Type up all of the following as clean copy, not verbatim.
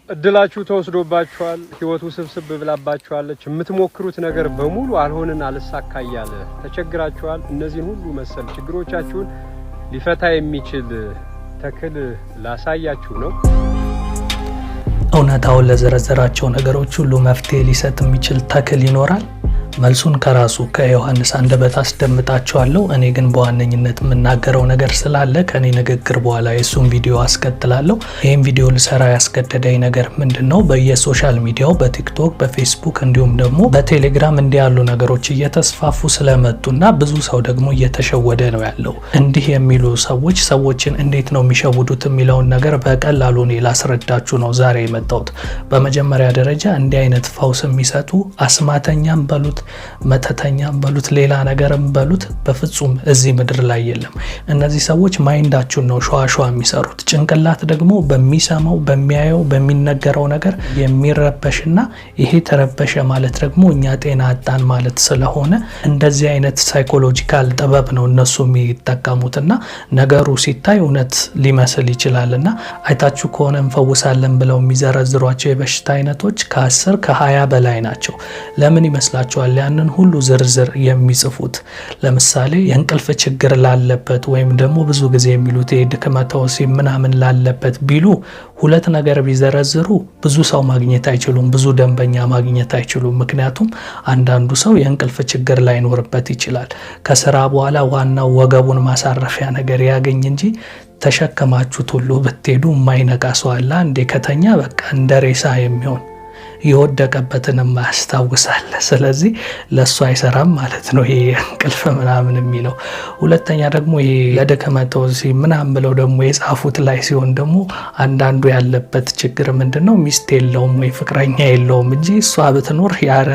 እድላችሁ ተወስዶባችኋል ህይወቱ ስብስብ ብላባችኋለች የምትሞክሩት ነገር በሙሉ አልሆነን አልሳካያለ ተቸግራችኋል እነዚህን ሁሉ መሰል ችግሮቻችሁን ሊፈታ የሚችል ተክል ላሳያችሁ ነው እውነታውን ለዘረዘራቸው ነገሮች ሁሉ መፍትሄ ሊሰጥ የሚችል ተክል ይኖራል መልሱን ከራሱ ከዮሐንስ አንደበት አስደምጣቸዋለሁ እኔ ግን በዋነኝነት የምናገረው ነገር ስላለ ከኔ ንግግር በኋላ የሱን ቪዲዮ አስከትላለሁ ይሄን ቪዲዮ ልሰራ ያስገደደኝ ነገር ምንድነው በየሶሻል ሚዲያው በቲክቶክ በፌስቡክ እንዲሁም ደግሞ በቴሌግራም እንዲያሉ ነገሮች እየተስፋፉ ስለመጡና ብዙ ሰው ደግሞ እየተሸወደ ነው ያለው እንዲህ የሚሉ ሰዎችን እንዴት ነው የሚሸውዱት የሚለውን ነገር በቀላሉ እኔ ላስረዳችሁ ነው ዛሬ የመጣሁት በመጀመሪያ ደረጃ እንዲህ አይነት ፈውስ የሚሰጡ አስማተኛም በሉት መተተኛም በሉት ሌላ ነገርም በሉት በፍጹም እዚህ ምድር ላይ የለም እነዚህ ሰዎች ማይንዳችሁን ነው ሸዋሸዋ የሚሰሩት ጭንቅላት ደግሞ በሚሰማው በሚያየው በሚነገረው ነገር የሚረበሽና ይሄ ተረበሸ ማለት ደግሞ እኛ ጤና አጣን ማለት ስለሆነ እንደዚህ አይነት ሳይኮሎጂካል ጥበብ ነው እነሱ የሚጠቀሙትና ነገሩ ሲታይ እውነት ሊመስል ይችላልና አይታችሁ ከሆነ እንፈውሳለን ብለው የሚዘረዝሯቸው የበሽታ አይነቶች ከ10 ከ20 በላይ ናቸው ለምን ይመስላችኋል ያንን ሁሉ ዝርዝር የሚጽፉት ለምሳሌ የእንቅልፍ ችግር ላለበት ወይም ደግሞ ብዙ ጊዜ የሚሉት የድክመተ ወሲብ ምናምን ላለበት ቢሉ ሁለት ነገር ቢዘረዝሩ ብዙ ሰው ማግኘት አይችሉም ብዙ ደንበኛ ማግኘት አይችሉም ምክንያቱም አንዳንዱ ሰው የእንቅልፍ ችግር ላይኖርበት ይችላል ከስራ በኋላ ዋናው ወገቡን ማሳረፊያ ነገር ያገኝ እንጂ ተሸከማችሁት ሁሉ ብትሄዱ የማይነቃ ሰው አለ አንዴ ከተኛ በቃ እንደ ሬሳ የሚሆን ይወደቀበትን ማስተዋወሳል ስለዚህ ለሱ አይሰራም ማለት ነው ይሄ እንቅልፍ ምናምን የሚለው ሁለተኛ ደግሞ ይሄ ለድክመተ ወሲብ ምናምን ብለው ደግሞ የጻፉት ላይ ሲሆን ደግሞ አንዳንዱ ያለበት ችግር ምንድነው ሚስት የለውም ወይ ፍቅረኛ የለውም እንጂ እሷ ብትኖር ያረ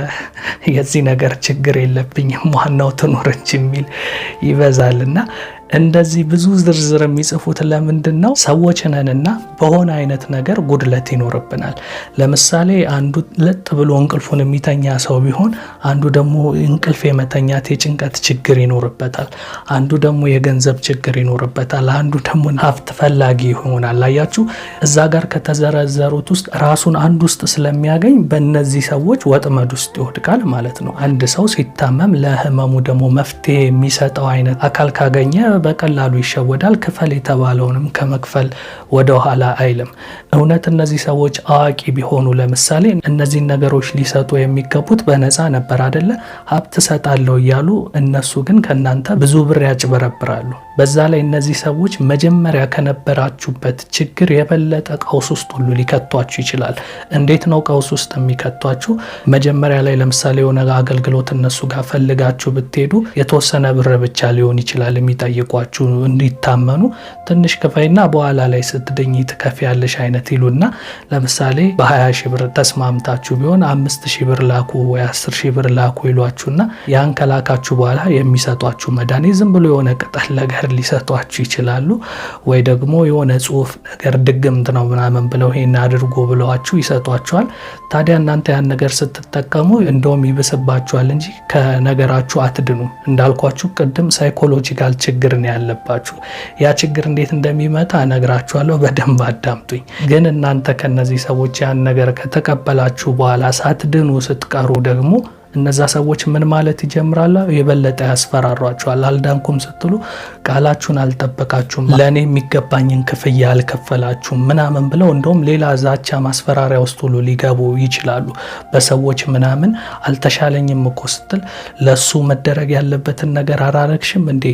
የዚህ ነገር ችግር የለብኝም ዋናው ትኖር እንጂ የሚል ይበዛልና እንደዚህ ብዙ ዝርዝር የሚጽፉት ለምንድነው ሰዎች ነንና በሆነ አይነት ነገር ጉድለት ይኖርብናል ለምሳሌ አንዱ ለጥ ብሎ እንቅልፉን የሚተኛ ሰው ቢሆን አንዱ ደግሞ እንቅልፍ የመተኛት የጭንቀት ችግር ይኖርበታል አንዱ ደግሞ የገንዘብ ችግር ይኖርበታል አንዱ ደግሞ ሀብት ፈላጊ ይሆናል አያችሁ እዛ ጋር ከተዘረዘሩት ውስጥ ራሱን አንድ ውስጥ ስለሚያገኝ በእነዚህ ሰዎች ወጥመድ ውስጥ ይወድቃል ማለት ነው አንድ ሰው ሲታመም ለህመሙ ደግሞ መፍትሄ የሚሰጠው አይነት አካል ካገኘ በቀላሉ ይሸወዳል ክፈል የተባለውንም ከመክፈል ወደ ኋላ አይልም እውነት እነዚህ ሰዎች አዋቂ ቢሆኑ ለምሳሌ እነዚህ ነገሮች ሊሰጡ የሚገቡት በነፃ ነበር አይደለ ሀብት ሰጣለው ይያሉ እነሱ ግን ከናንተ ብዙ ብር ያጭበረብራሉ በዛ ላይ እነዚህ ሰዎች መጀመሪያ ከነበራችሁበት ችግር የበለጠ ቀውስ ውስጥ ሁሉ ሊከቷችሁ ይችላል እንዴት ነው ቀውስ ውስጥ የሚከቷችሁ መጀመሪያ ላይ ለምሳሌ የሆነ አገልግሎት እነሱ ጋር ፈልጋችሁ ብትሄዱ የተወሰነ ብር ብቻ ሊሆን ይችላል የሚጠይቋችሁ እንዲታመኑ ትንሽ ክፈይና በኋላ ላይ ስትድኝ ትከፍያለሽ አይነት ይሉና ለምሳሌ በ20 ሺህ ብር ተስማምታችሁ ቢሆን 5000 ብር ላኩ ወይ 10000 ብር ላኩ ይሏችሁና ያን ከላካችሁ በኋላ የሚሰጧችሁ መድኃኒት ዝም ብሎ የሆነ ቅጠል ነገር ሊሰጧችሁ ይችላሉ ወይ ደግሞ የሆነ ጽሁፍ ነገር ድግምት ነው ምናምን ብለው ይሄን አድርጎ ብለዋችሁ ይሰጧችኋል ታዲያ እናንተ ያን ነገር ስትጠቀሙ እንደውም ይብስባችኋል እንጂ ከነገራችሁ አትድኑ እንዳልኳችሁ ቅድም ሳይኮሎጂካል ችግር ነው ያለባችሁ ያ ችግር እንዴት እንደሚመጣ ነግራችኋለሁ በደንብ አዳምጡኝ ግን እናንተ ከነዚህ ሰዎች ያን ነገር ከተቀበላችሁ በኋላ ሳትድኑ ስትቀሩ ደግሞ እነዛ ሰዎች ምን ማለት ይጀምራሉ የበለጠ ያስፈራሯችኋል አልዳንኩም ስትሉ ቃላችሁን አልጠበቃችሁም ለኔ የሚገባኝን ክፍያ አልከፈላችሁም ምናምን ብለው እንደውም ሌላ ዛቻ ማስፈራሪያ ውስጥ ሁሉ ሊገቡ ይችላሉ በሰዎች ምናምን አልተሻለኝም እኮ ስትል ለሱ መደረግ ያለበትን ነገር አራረክሽም እንዴ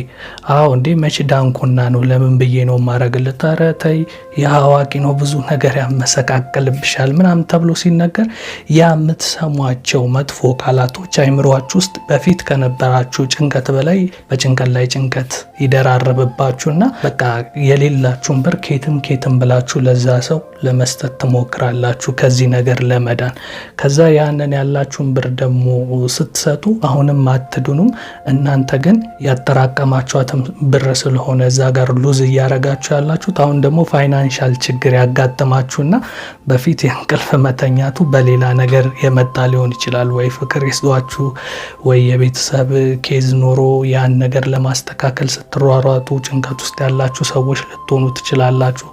አዎ እንዴ መች ዳንኩና ነው ለምን ብዬ ነው ማረግልህ ተረተይ ያዋቂ ነው ብዙ ነገር ያመሰቃቀልብሻል ምናምን ተብሎ ሲነገር ያ የምትሰሟቸው መጥፎ ቃላት አይምሮአችሁ ውስጥ በፊት ከነበራችሁ ጭንቀት በላይ በጭንቀት ላይ ጭንቀት ይደራረብባችሁና በቃ የሌላችሁን ብር ኬትም ብላችሁ ለዛ ሰው ለመስጠት ትሞክራላችሁ ከዚህ ነገር ለመዳን ከዛ ያንን ያላችሁን ብር ደግሞ ስትሰጡ አሁንም አትድኑም እናንተ ግን ያጠራቀማችኋትም ብር ስለሆነ እዛ ጋር ሉዝ እያረጋችሁ ያላችሁት አሁን ደግሞ ፋይናንሻል ችግር ያጋጥማችሁና በፊት የእንቅልፍ መተኛቱ በሌላ ነገር የመጣ ሊሆን ይችላል ወይ ፍቅር አይዟችሁ ወይ የቤተሰብ ኬዝ ኖሮ ያን ነገር ለማስተካከል ስትሯሯጡ ጭንቀት ውስጥ ያላችሁ ሰዎች ልትሆኑ ትችላላችሁ።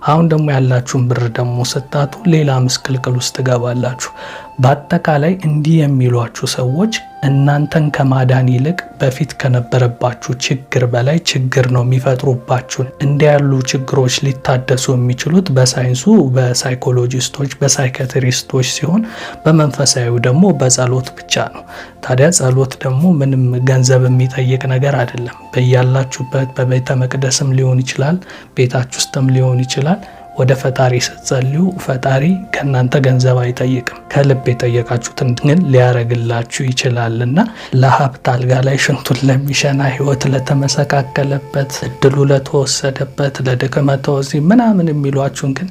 አሁን ደግሞ ያላችሁን ብር ደግሞ ስታጡ ሌላ ምስቅልቅል ውስጥ ትገባላችሁ። በአጠቃላይ እንዲህ የሚሏችሁ ሰዎች እናንተን ከማዳን ይልቅ በፊት ከነበረባችሁ ችግር በላይ ችግር ነው የሚፈጥሩባችሁ። እንዲህ ያሉ ችግሮች ሊታደሱ የሚችሉት በሳይንሱ በሳይኮሎጂስቶች በሳይካትሪስቶች ሲሆን በመንፈሳዊው ደግሞ በጸሎት ብቻ ነው። ታዲያ ጸሎት ደግሞ ምንም ገንዘብ የሚጠይቅ ነገር አይደለም። በያላችሁበት በቤተ መቅደስም ሊሆን ይችላል፣ ቤታችሁ ውስጥም ሊሆን ይችላል። ወደ ፈጣሪ ስትጸልዩ ፈጣሪ ከእናንተ ገንዘብ አይጠይቅም። ከልብ የጠየቃችሁትን ግን ሊያረግላችሁ ይችላልና ለሀብት አልጋ ላይ ሽንቱን ለሚሸና ህይወት ለተመሰቃቀለበት እድሉ ለተወሰደበት ለድክመተ ወሲብ ምናምን የሚሏችሁን ግን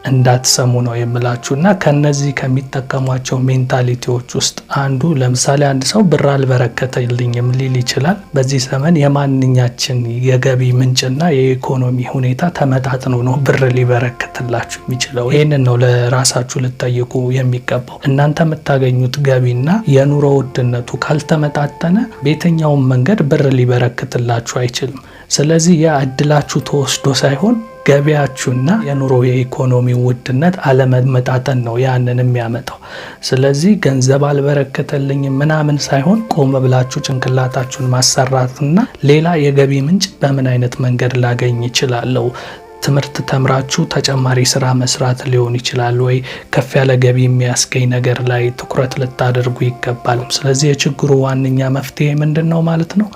እንዳትሰሙ ነው የምላችሁ። እና ከነዚህ ከሚጠቀሟቸው ሜንታሊቲዎች ውስጥ አንዱ ለምሳሌ አንድ ሰው ብር አልበረከተልኝም ሊል ይችላል። በዚህ ዘመን የማንኛችን የገቢ ምንጭና የኢኮኖሚ ሁኔታ ተመጣጥኖ ነው ብር ሊበረከትላችሁ የሚችለው? ይህንን ነው ለራሳችሁ ልትጠይቁ የሚገባው። እናንተ የምታገኙት ገቢና የኑሮ ውድነቱ ካልተመጣጠነ በየትኛውም መንገድ ብር ሊበረክትላችሁ አይችልም። ስለዚህ ያ እድላችሁ ተወስዶ ሳይሆን ገቢያችሁና የኑሮ የኢኮኖሚ ውድነት አለመመጣጠን ነው ያንን የሚያመጣው። ስለዚህ ገንዘብ አልበረከተልኝም ምናምን ሳይሆን ቆም ብላችሁ ጭንቅላታችሁን ማሰራትና ሌላ የገቢ ምንጭ በምን አይነት መንገድ ላገኝ ይችላለሁ? ትምህርት ተምራችሁ ተጨማሪ ስራ መስራት ሊሆን ይችላል ወይ ከፍ ያለ ገቢ የሚያስገኝ ነገር ላይ ትኩረት ልታደርጉ ይገባል። ስለዚህ የችግሩ ዋነኛ መፍትሄ ምንድን ነው ማለት ነው?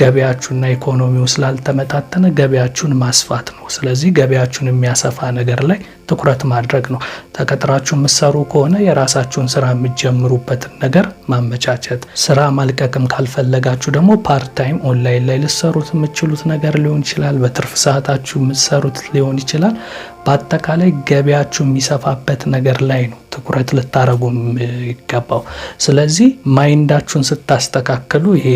ገቢያችሁና ኢኮኖሚው ስላልተመጣጠነ ገቢያችሁን ማስፋት ነው። ስለዚህ ገቢያችሁን የሚያሰፋ ነገር ላይ ትኩረት ማድረግ ነው። ተቀጥራችሁ የምትሰሩ ከሆነ የራሳችሁን ስራ የምትጀምሩበትን ነገር ማመቻቸት። ስራ ማልቀቅም ካልፈለጋችሁ ደግሞ ፓርት ታይም ኦንላይን ላይ ልትሰሩት የምትችሉት ነገር ሊሆን ይችላል። በትርፍ ሰዓታችሁ የምትሰሩት ሊሆን ይችላል። በአጠቃላይ ገቢያችሁ የሚሰፋበት ነገር ላይ ነው ትኩረት ልታረጉ ይገባው። ስለዚህ ማይንዳችሁን ስታስተካክሉ ይሄ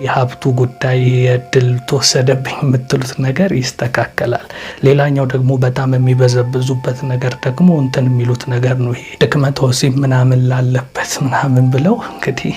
የሀብቱ ጉዳይ የእድል ተወሰደብኝ የምትሉት ነገር ይስተካከላል። ሌላኛው ደግሞ በጣም የሚበዘብዙበት ነገር ደግሞ እንትን የሚሉት ነገር ነው። ይሄ ድክመተ ወሲብ ምናምን ላለበት ምናምን ብለው እንግዲህ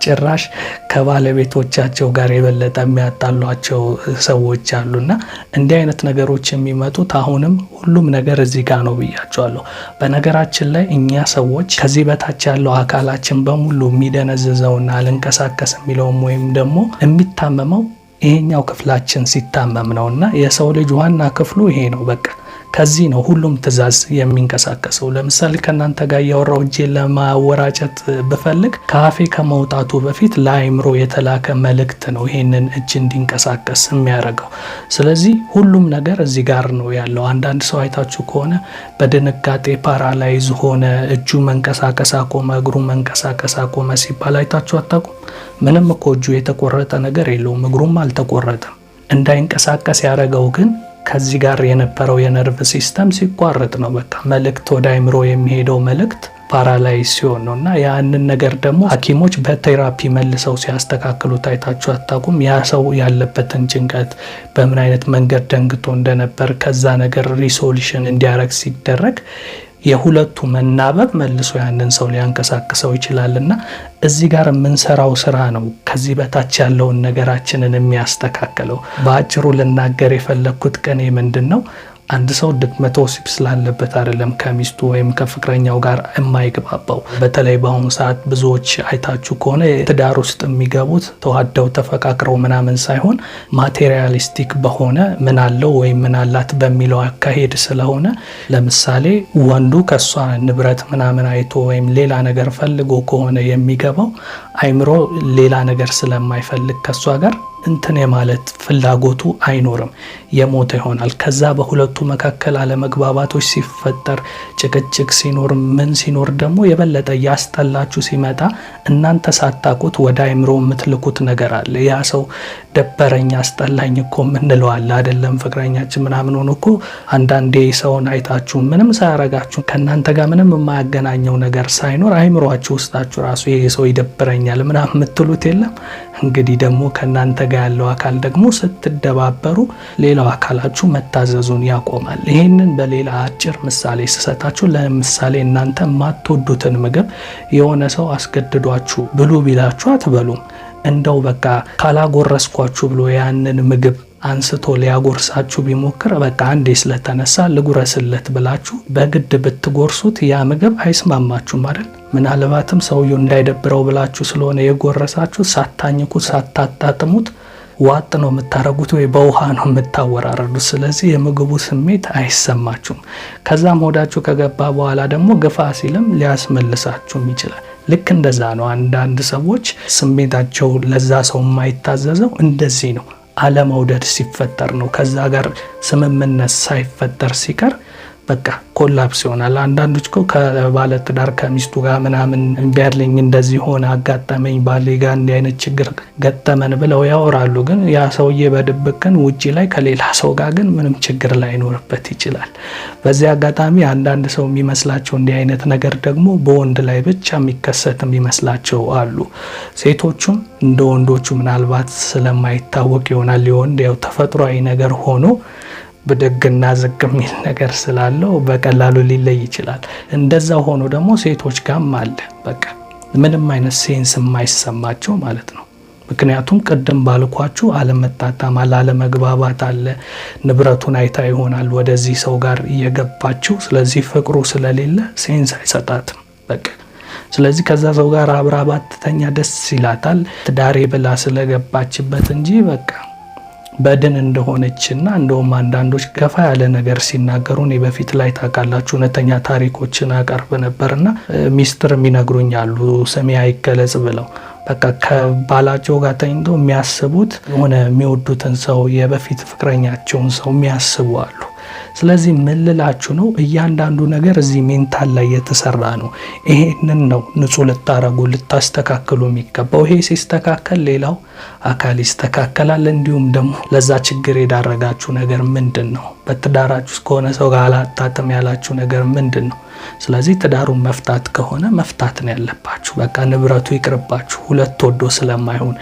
ጭራሽ ከባለቤቶቻቸው ጋር የበለጠ የሚያጣሏቸው ሰዎች አሉና እንዲህ አይነት ነገሮች የሚመጡት አሁንም ሁሉም ነገር እዚህ ጋር ነው ብያቸዋለሁ። በነገራችን ላይ እኛ ሰዎች ከዚህ በታች ያለው አካላችን በሙሉ የሚደነዝዘውና አልንቀሳቀስ የሚለውም ወይም ደግሞ የሚታመመው ይሄኛው ክፍላችን ሲታመም ነውና የሰው ልጅ ዋና ክፍሉ ይሄ ነው። በቃ ከዚህ ነው ሁሉም ትዕዛዝ የሚንቀሳቀሰው። ለምሳሌ ከእናንተ ጋር ያወራው እጄን ለማወራጨት ብፈልግ ከአፌ ከመውጣቱ በፊት ለአይምሮ የተላከ መልእክት ነው ይሄንን እጅ እንዲንቀሳቀስ የሚያደርገው። ስለዚህ ሁሉም ነገር እዚህ ጋር ነው ያለው። አንዳንድ ሰው አይታችሁ ከሆነ በድንጋጤ ፓራላይዝ ሆነ፣ እጁ መንቀሳቀስ አቆመ፣ እግሩ መንቀሳቀስ አቆመ ሲባል አይታችሁ አታውቁም? ምንም እኮ እጁ የተቆረጠ ነገር የለውም፣ እግሩም አልተቆረጠም። እንዳይንቀሳቀስ ያደረገው ግን ከዚህ ጋር የነበረው የነርቭ ሲስተም ሲቋረጥ ነው። በቃ መልእክት ወደ አይምሮ የሚሄደው መልእክት ፓራላይዝ ሲሆን ነው። እና ያንን ነገር ደግሞ ሐኪሞች በቴራፒ መልሰው ሲያስተካክሉ ታይታችሁ አታውቁም? ያ ሰው ያለበትን ጭንቀት በምን አይነት መንገድ ደንግጦ እንደነበር ከዛ ነገር ሪሶሉሽን እንዲያረግ ሲደረግ የሁለቱ መናበብ መልሶ ያንን ሰው ሊያንቀሳቅሰው ይችላልና እዚህ ጋር የምንሰራው ስራ ነው ከዚህ በታች ያለውን ነገራችንን የሚያስተካክለው። በአጭሩ ልናገር የፈለግኩት ቅኔ ምንድን ነው? አንድ ሰው ድክመተ ወሲብ ስላለበት አይደለም ከሚስቱ ወይም ከፍቅረኛው ጋር የማይግባባው። በተለይ በአሁኑ ሰዓት ብዙዎች አይታችሁ ከሆነ ትዳር ውስጥ የሚገቡት ተዋደው ተፈቃቅረው ምናምን ሳይሆን ማቴሪያሊስቲክ በሆነ ምን አለው ወይም ምን አላት በሚለው አካሄድ ስለሆነ፣ ለምሳሌ ወንዱ ከሷ ንብረት ምናምን አይቶ ወይም ሌላ ነገር ፈልጎ ከሆነ የሚገባው አይምሮ ሌላ ነገር ስለማይፈልግ ከሷ ጋር እንትን የማለት ፍላጎቱ አይኖርም፣ የሞተ ይሆናል። ከዛ በሁለቱ መካከል አለመግባባቶች ሲፈጠር፣ ጭቅጭቅ ሲኖር፣ ምን ሲኖር ደግሞ የበለጠ ያስጠላችሁ ሲመጣ እናንተ ሳታቁት ወደ አይምሮ የምትልኩት ነገር አለ። ያ ሰው ደበረኝ አስጠላኝ እኮ ምንለው አለ አይደለም? ፍቅረኛችን ምናምን ሆኖ እኮ አንዳንዴ ሰውን አይታችሁ ምንም ሳያረጋችሁ ከእናንተ ጋር ምንም የማያገናኘው ነገር ሳይኖር አይምሯችሁ ውስጣችሁ ራሱ ይሄ ሰው ይደብረኛል ምናምን የምትሉት የለም? እንግዲህ ደግሞ ከእናንተ ጋር ያለው አካል ደግሞ ስትደባበሩ ሌላው አካላችሁ መታዘዙን ያቆማል። ይሄንን በሌላ አጭር ምሳሌ ስሰጣችሁ፣ ለምሳሌ እናንተ የማትወዱትን ምግብ የሆነ ሰው አስገድዷችሁ ብሉ ቢላችሁ አትበሉም። እንደው በቃ ካላጎረስኳችሁ ብሎ ያንን ምግብ አንስቶ ሊያጎርሳችሁ ቢሞክር በቃ አንዴ ስለተነሳ ልጉረስለት ብላችሁ በግድ ብትጎርሱት ያ ምግብ አይስማማችሁም አይደል? ምናልባትም ሰውየው እንዳይደብረው ብላችሁ ስለሆነ የጎረሳችሁ ሳታኝኩት ሳታጣጥሙት ዋጥ ነው የምታረጉት ወይ በውሃ ነው የምታወራረዱት። ስለዚህ የምግቡ ስሜት አይሰማችሁም። ከዛም ሆዳችሁ ከገባ በኋላ ደግሞ ግፋ ሲልም ሊያስመልሳችሁም ይችላል። ልክ እንደዛ ነው አንዳንድ ሰዎች ስሜታቸው ለዛ ሰው የማይታዘዘው እንደዚህ ነው። አለመውደድ ሲፈጠር ነው። ከዛ ጋር ስምምነት ሳይፈጠር ሲቀር በቃ ኮላፕስ ይሆናል። አንዳንዶች እኮ ከባለ ትዳር ከሚስቱ ጋር ምናምን እንቢያለኝ እንደዚህ ሆነ አጋጠመኝ ባሌ ጋር እንዲህ አይነት ችግር ገጠመን ብለው ያወራሉ። ግን ያ ሰውዬ በድብቅ ግን ውጪ ላይ ከሌላ ሰው ጋር ግን ምንም ችግር ላይኖርበት ይችላል። በዚህ አጋጣሚ አንዳንድ ሰው የሚመስላቸው እንዲህ አይነት ነገር ደግሞ በወንድ ላይ ብቻ የሚከሰት የሚመስላቸው አሉ። ሴቶቹም እንደ ወንዶቹ ምናልባት ስለማይታወቅ ይሆናል የወንድ ያው ተፈጥሯዊ ነገር ሆኖ በደግና ዝቅ የሚል ነገር ስላለው በቀላሉ ሊለይ ይችላል። እንደዛ ሆኖ ደግሞ ሴቶች ጋርም አለ በቃ ምንም አይነት ሴንስ የማይሰማቸው ማለት ነው። ምክንያቱም ቅድም ባልኳችሁ አለመጣጣም አለ፣ አለመግባባት አለ። ንብረቱን አይታ ይሆናል ወደዚህ ሰው ጋር እየገባችው። ስለዚህ ፍቅሩ ስለሌለ ሴንስ አይሰጣትም በቃ። ስለዚህ ከዛ ሰው ጋር አብራ ባትተኛ ደስ ይላታል ትዳሬ ብላ ስለገባችበት እንጂ በቃ በድን እንደሆነችና እንደውም አንዳንዶች ገፋ ያለ ነገር ሲናገሩ እኔ በፊት ላይ ታውቃላችሁ እውነተኛ ታሪኮችን አቀርብ ነበርና ሚስጥር የሚነግሩኝ አሉ ስሜ አይገለጽ ብለው በቃ ከባላቸው ጋር ተኝተው የሚያስቡት የሆነ የሚወዱትን ሰው የበፊት ፍቅረኛቸውን ሰው የሚያስቡ አሉ። ስለዚህ ምን ልላችሁ ነው፣ እያንዳንዱ ነገር እዚህ ሜንታል ላይ የተሰራ ነው። ይሄንን ነው ንጹህ ልታረጉ ልታስተካክሉ የሚገባው። ይሄ ሲስተካከል ሌላው አካል ይስተካከላል። እንዲሁም ደግሞ ለዛ ችግር የዳረጋችሁ ነገር ምንድን ነው? በትዳራችሁ ከሆነ ሰው ጋር አላጣጥም ያላችሁ ነገር ምንድን ነው? ስለዚህ ትዳሩን መፍታት ከሆነ መፍታት ነው ያለባችሁ። በቃ ንብረቱ ይቅርባችሁ። ሁለት ወዶ ስለማይሆን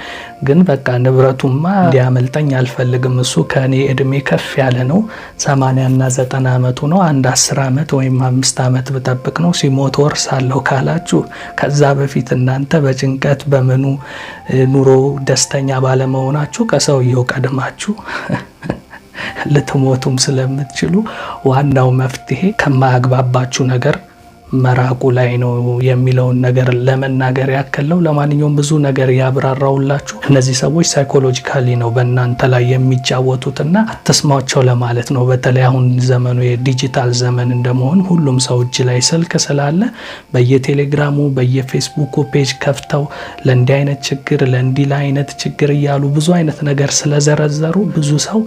ግን በቃ ንብረቱማ እንዲያመልጠኝ አልፈልግም፣ እሱ ከኔ እድሜ ከፍ ያለ ነው 80 እና 90 አመቱ ነው፣ አንድ 10 አመት ወይም 5 አመት ብጠብቅ ነው ሲሞት ወርሳለሁ ካላችሁ ከዛ በፊት እናንተ በጭንቀት በምኑ ኑሮ ደስተኛ ባለመሆናችሁ ከሰውየው ቀድማችሁ ልትሞቱም ስለምትችሉ ዋናው መፍትሄ ከማያግባባችሁ ነገር መራቁ ላይ ነው የሚለውን ነገር ለመናገር ያከለው። ለማንኛውም ብዙ ነገር ያብራራውላችሁ። እነዚህ ሰዎች ሳይኮሎጂካሊ ነው በእናንተ ላይ የሚጫወቱትና አትስማቸው ለማለት ነው። በተለይ አሁን ዘመኑ የዲጂታል ዘመን እንደመሆን ሁሉም ሰው እጅ ላይ ስልክ ስላለ በየቴሌግራሙ በየፌስቡኩ ፔጅ ከፍተው ለእንዲህ አይነት ችግር ለእንዲህ አይነት ችግር እያሉ ብዙ አይነት ነገር ስለዘረዘሩ ብዙ ሰው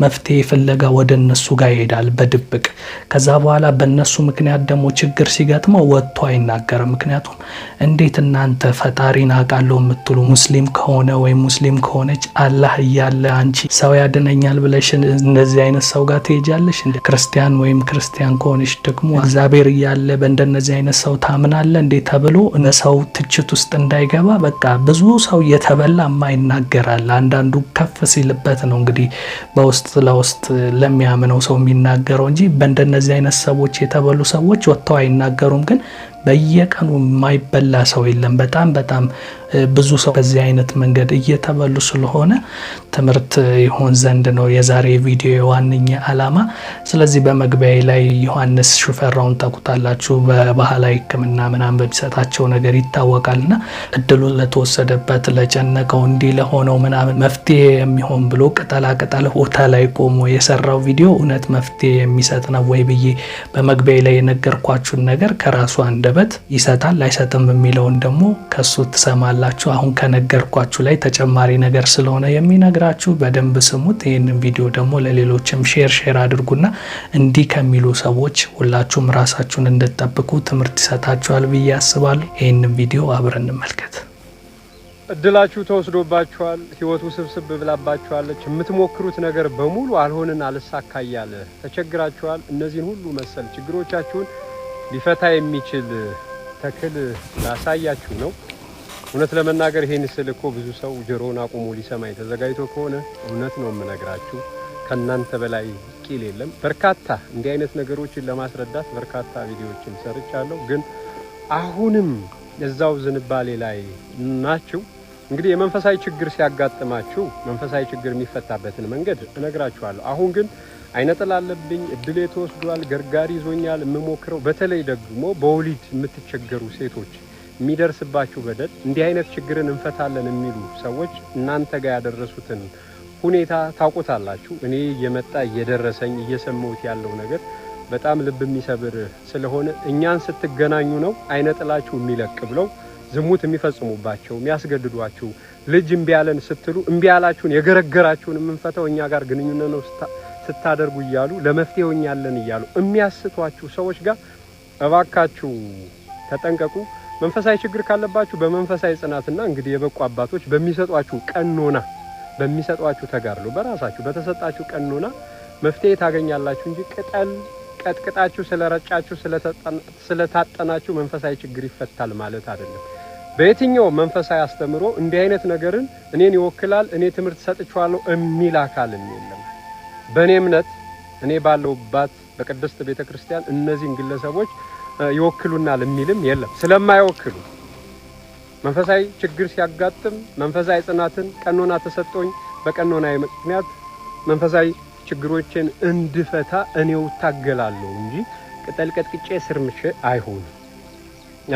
መፍትሄ ፍለጋ ወደ እነሱ ጋር ይሄዳል በድብቅ። ከዛ በኋላ በእነሱ ምክንያት ደግሞ ችግር ገጥመው ወጥቶ አይናገርም። ምክንያቱም እንዴት እናንተ ፈጣሪን አውቃለሁ የምትሉ ሙስሊም ከሆነ ወይም ሙስሊም ከሆነች አላህ እያለ አንቺ ሰው ያድነኛል ብለሽ እንደዚህ አይነት ሰው ጋር ትሄጃለሽ? እንደ ክርስቲያን ወይም ክርስቲያን ከሆነች ደግሞ እግዚአብሔር እያለ በእንደነዚህ አይነት ሰው ታምናለ እንዴ ተብሎ ሰው ትችት ውስጥ እንዳይገባ በቃ ብዙ ሰው እየተበላ የማይናገራል። አንዳንዱ ከፍ ሲልበት ነው እንግዲህ በውስጥ ለውስጥ ለሚያምነው ሰው የሚናገረው እንጂ በእንደነዚህ አይነት ሰዎች የተበሉ ሰዎች ወጥተው አይናገሩም። ግን በየቀኑ የማይበላ ሰው የለም። በጣም ብዙ ሰው በዚህ አይነት መንገድ እየተበሉ ስለሆነ ትምህርት ይሆን ዘንድ ነው የዛሬ ቪዲዮ የዋነኛ ዓላማ። ስለዚህ በመግቢያ ላይ ዮሐንስ ሽፈራውን ታውቁታላችሁ። በባህላዊ ሕክምና ምናምን በሚሰጣቸው ነገር ይታወቃልና እድሉ ለተወሰደበት ለጨነቀው እንዲህ ለሆነው ምናምን መፍትሄ የሚሆን ብሎ ቅጠላ ቅጠል ቦታ ላይ ቆሞ የሰራው ቪዲዮ እውነት መፍትሄ የሚሰጥ ነው ወይ ብዬ በመግቢያ ላይ የነገርኳችሁን ነገር ከራሱ አንደበት ይሰጣል አይሰጥም የሚለውን ደግሞ ከሱ ትሰማላችሁ። አሁን ከነገርኳችሁ ላይ ተጨማሪ ነገር ስለሆነ የሚነግራችሁ በደንብ ስሙት። ይህንን ቪዲዮ ደግሞ ለሌሎችም ሼር አድርጉና እንዲህ ከሚሉ ሰዎች ሁላችሁም ራሳችሁን እንድትጠብቁ ትምህርት ይሰጣችኋል ብዬ አስባለሁ። ይህንን ቪዲዮ አብረን እንመልከት። እድላችሁ ተወስዶባችኋል። ህይወቱ ስብስብ ብላባችኋለች። የምትሞክሩት ነገር በሙሉ አልሆነን አልሳካ እያለ ተቸግራችኋል። እነዚህን ሁሉ መሰል ችግሮቻችሁን ሊፈታ የሚችል ተክል ላሳያችሁ ነው። እውነት ለመናገር ይሄን ስል እኮ ብዙ ሰው ጆሮውን አቁሞ ሊሰማኝ ተዘጋጅቶ ከሆነ እውነት ነው የምነግራችሁ፣ ከናንተ በላይ ቂል የለም። በርካታ እንዲህ አይነት ነገሮችን ለማስረዳት በርካታ ቪዲዮዎችን ሰርቻለሁ። ግን አሁንም እዛው ዝንባሌ ላይ ናችሁ። እንግዲህ የመንፈሳዊ ችግር ሲያጋጥማችሁ መንፈሳዊ ችግር የሚፈታበትን መንገድ እነግራችኋለሁ። አሁን ግን አይነ ጥላ አለብኝ፣ እድሌ ተወስዷል፣ ገርጋሪ ይዞኛል የምሞክረው በተለይ ደግሞ በወሊድ የምትቸገሩ ሴቶች የሚደርስባችሁ በደል እንዲህ አይነት ችግርን እንፈታለን የሚሉ ሰዎች እናንተ ጋር ያደረሱትን ሁኔታ ታውቁታላችሁ። እኔ እየመጣ እየደረሰኝ እየሰማሁት ያለው ነገር በጣም ልብ የሚሰብር ስለሆነ እኛን ስትገናኙ ነው አይነ ጥላችሁ የሚለቅ ብለው ዝሙት የሚፈጽሙባቸው የሚያስገድዷችሁ፣ ልጅ እምቢ ያለን ስትሉ እምቢ ያላችሁን የገረገራችሁን የምንፈታው እኛ ጋር ግንኙነት ነው ስታደርጉ እያሉ ለመፍትሄው እኛለን እያሉ የሚያስቷችሁ ሰዎች ጋር እባካችሁ ተጠንቀቁ። መንፈሳዊ ችግር ካለባችሁ በመንፈሳዊ ጽናትና እንግዲህ የበቁ አባቶች በሚሰጧችሁ ቀኖና በሚሰጧችሁ ተጋድሎ በራሳችሁ በተሰጣችሁ ቀኖና መፍትሄ ታገኛላችሁ እንጂ ቅጠል ቀጥቅጣችሁ ስለረጫችሁ ስለታጠናችሁ መንፈሳዊ ችግር ይፈታል ማለት አይደለም። በየትኛው መንፈሳዊ አስተምሮ እንዲህ አይነት ነገርን እኔን ይወክላል እኔ ትምህርት ሰጥቻለሁ የሚል አካል የለም። በእኔ እምነት እኔ ባለውባት በቅድስት ቤተክርስቲያን እነዚህን ግለሰቦች ይወክሉናል የሚልም የለም። ስለማይወክሉ መንፈሳዊ ችግር ሲያጋጥም መንፈሳዊ ጽናትን ቀኖና ተሰጥቶኝ በቀኖናዊ ምክንያት መንፈሳዊ ችግሮችን እንድፈታ እኔው ታገላለሁ እንጂ ቅጠል ቀጥቅጬ ስርምሽ አይሆንም።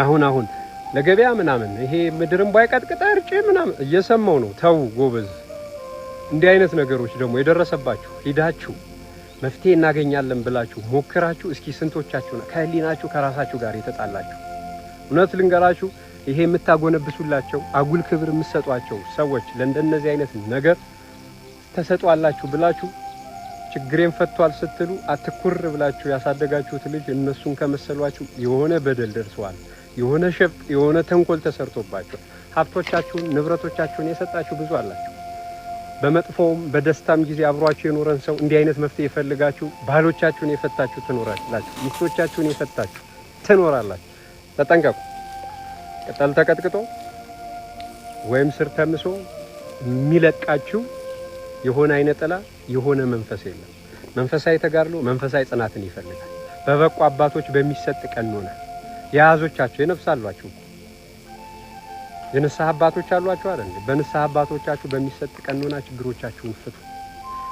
አሁን ለገበያ ምናምን ይሄ ምድርን ባይቀጥቅጣ እርጬ ምናምን እየሰማው ነው። ተው ጎበዝ። እንዲህ አይነት ነገሮች ደግሞ የደረሰባችሁ ሂዳችሁ መፍትሄ እናገኛለን ብላችሁ ሞክራችሁ እስኪ ስንቶቻችሁ ከህሊናችሁ ከራሳችሁ ጋር የተጣላችሁ? እውነት ልንገራችሁ፣ ይሄ የምታጎነብሱላቸው አጉል ክብር የምትሰጧቸው ሰዎች ለእንደነዚህ አይነት ነገር ተሰጧላችሁ ብላችሁ ችግሬን ፈቷል ስትሉ አትኩር ብላችሁ ያሳደጋችሁት ልጅ እነሱን ከመሰሏችሁ የሆነ በደል ደርሰዋል፣ የሆነ ሸፍጥ የሆነ ተንኮል ተሰርቶባችሁ ሀብቶቻችሁን ንብረቶቻችሁን የሰጣችሁ ብዙ አላችሁ። በመጥፎም በደስታም ጊዜ አብሯችሁ የኖረን ሰው እንዲህ አይነት መፍትሄ ይፈልጋችሁ ባሎቻችሁን የፈታችሁ ትኖራላችሁ፣ ሚስቶቻችሁን የፈታችሁ ትኖራላችሁ። ተጠንቀቁ። ቅጠል ተቀጥቅጦ ወይም ስር ተምሶ የሚለቃችሁ የሆነ አይነ ጥላ የሆነ መንፈስ የለም። መንፈሳዊ ተጋድሎ መንፈሳዊ ጽናትን ይፈልጋል። በበቁ አባቶች በሚሰጥ ቀኖና የያዞቻችሁ የነፍሳሏችሁ የንስሐ አባቶች አሏችሁ አይደል? በንስሐ አባቶቻችሁ በሚሰጥ ቀኖና ችግሮቻችሁን ፍቱ።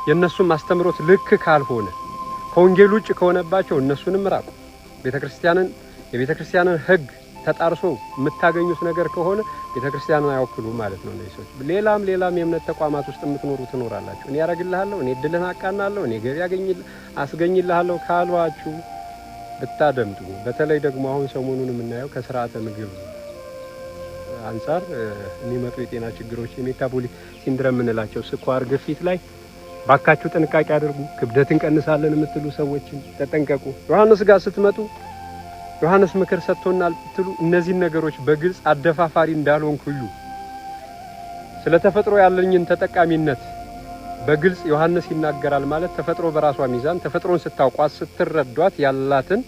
የነሱም ማስተምሮት ልክ ካልሆነ ከወንጌል ውጭ ከሆነባቸው እነሱንም ራቁ። የቤተክርስቲያንን ሕግ ተጣርሶ የምታገኙት ነገር ከሆነ ቤተክርስቲያንን አይወክሉም ማለት ነው እነዚህ ሰዎች። ሌላም የእምነት ተቋማት ውስጥ የምትኖሩ ትኖራላችሁ። እኔ ያረግልሃለሁ፣ እኔ እድልን አቃናለሁ፣ እኔ ገቢ አስገኝልሃለሁ ካሏችሁ ብታደምጡ። በተለይ ደግሞ አሁን ሰሞኑን የምናየው ከስርዓተ ምግብ አንፃር የሚመጡ የጤና ችግሮች የሜታቦሊክ ሲንድረም የምንላቸው ስኳር፣ ግፊት ላይ ባካችሁ ጥንቃቄ አድርጉ። ክብደትን ቀንሳለን የምትሉ ሰዎችን ተጠንቀቁ። ዮሐንስ ጋር ስትመጡ ዮሐንስ ምክር ሰጥቶናል ብትሉ እነዚህ ነገሮች በግልጽ አደፋፋሪ እንዳልሆንኩ ሁሉ ስለተፈጥሮ ያለኝን ተጠቃሚነት በግልጽ ዮሐንስ ይናገራል። ማለት ተፈጥሮ በራሷ ሚዛን ተፈጥሮን ስታውቋት ስትረዷት ያላትን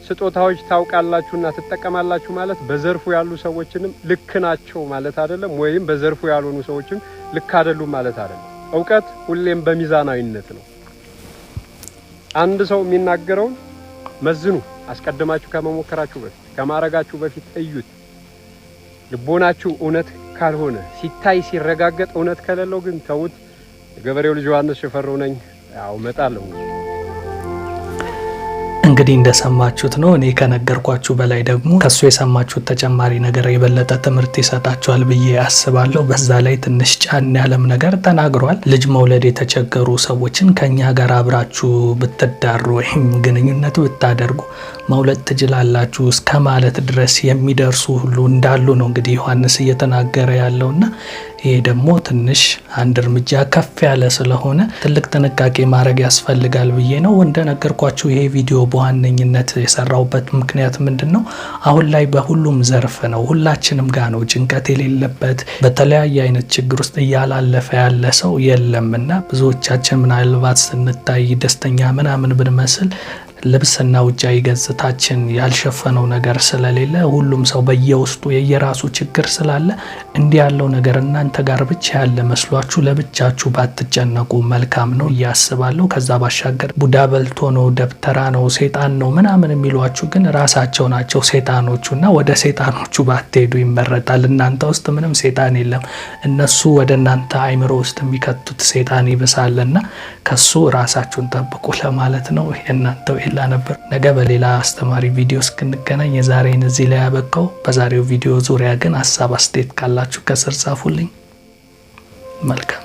ስጦታዎች ታውቃላችሁና ትጠቀማላችሁ ማለት በዘርፉ ያሉ ሰዎችንም ልክ ናቸው ማለት አይደለም፣ ወይም በዘርፉ ያልሆኑ ሰዎችም ልክ አይደሉም ማለት አይደለም። ዕውቀት ሁሌም በሚዛናዊነት ነው። አንድ ሰው የሚናገረውን መዝኑ። አስቀድማችሁ ከመሞከራችሁ በፊት ከማረጋችሁ በፊት እዩት። ልቦናችሁ እውነት ካልሆነ ሲታይ ሲረጋገጥ እውነት ከሌለው ግን ተውት። የገበሬው ልጅ ዮሐንስ ሽፈረው ነኝ። ያው እመጣለሁ። እንግዲህ እንደሰማችሁት ነው። እኔ ከነገርኳችሁ በላይ ደግሞ ከሱ የሰማችሁት ተጨማሪ ነገር የበለጠ ትምህርት ይሰጣችኋል ብዬ አስባለሁ። በዛ ላይ ትንሽ ጫን ያለም ነገር ተናግሯል። ልጅ መውለድ የተቸገሩ ሰዎችን ከኛ ጋር አብራችሁ ብትዳሩ ወይም ግንኙነት ብታደርጉ መውለድ ትችላላችሁ እስከ ማለት ድረስ የሚደርሱ ሁሉ እንዳሉ ነው እንግዲህ ዮሐንስ እየተናገረ ያለውና ይሄ ደግሞ ትንሽ አንድ እርምጃ ከፍ ያለ ስለሆነ ትልቅ ጥንቃቄ ማድረግ ያስፈልጋል ብዬ ነው። እንደነገርኳችሁ ይሄ ቪዲዮ በዋነኝነት የሰራውበት ምክንያት ምንድነው? አሁን ላይ በሁሉም ዘርፍ ነው፣ ሁላችንም ጋር ነው ጭንቀት የሌለበት በተለያየ አይነት ችግር ውስጥ እያላለፈ ያለ ሰው የለምና ብዙዎቻችን ምናልባት ስንታይ ደስተኛ ምናምን ብንመስል ልብስና ውጫዊ ገጽታችን ያልሸፈነው ነገር ስለሌለ ሁሉም ሰው በየውስጡ የየራሱ ችግር ስላለ እንዲህ ያለው ነገር እናንተ ጋር ብቻ ያለ መስሏችሁ ለብቻችሁ ባትጨነቁ መልካም ነው እያስባለሁ። ከዛ ባሻገር ቡዳ በልቶ ነው ደብተራ ነው ሴጣን ነው ምናምን የሚሏችሁ ግን ራሳቸው ናቸው ሴጣኖቹና ወደ ሴጣኖቹ ባትሄዱ ይመረጣል። እናንተ ውስጥ ምንም ሴጣን የለም። እነሱ ወደ እናንተ አይምሮ ውስጥ የሚከቱት ሴጣን ይብሳልና ከሱ ራሳችሁን ጠብቁ ለማለት ነው። የእናንተው ኤላ ነበር። ነገ በሌላ አስተማሪ ቪዲዮ እስክንገናኝ የዛሬን እዚህ ላይ ያበቃው። በዛሬው ቪዲዮ ዙሪያ ግን ሀሳብ አስተያየት ካላችሁ ከስር ጻፉልኝ። መልካም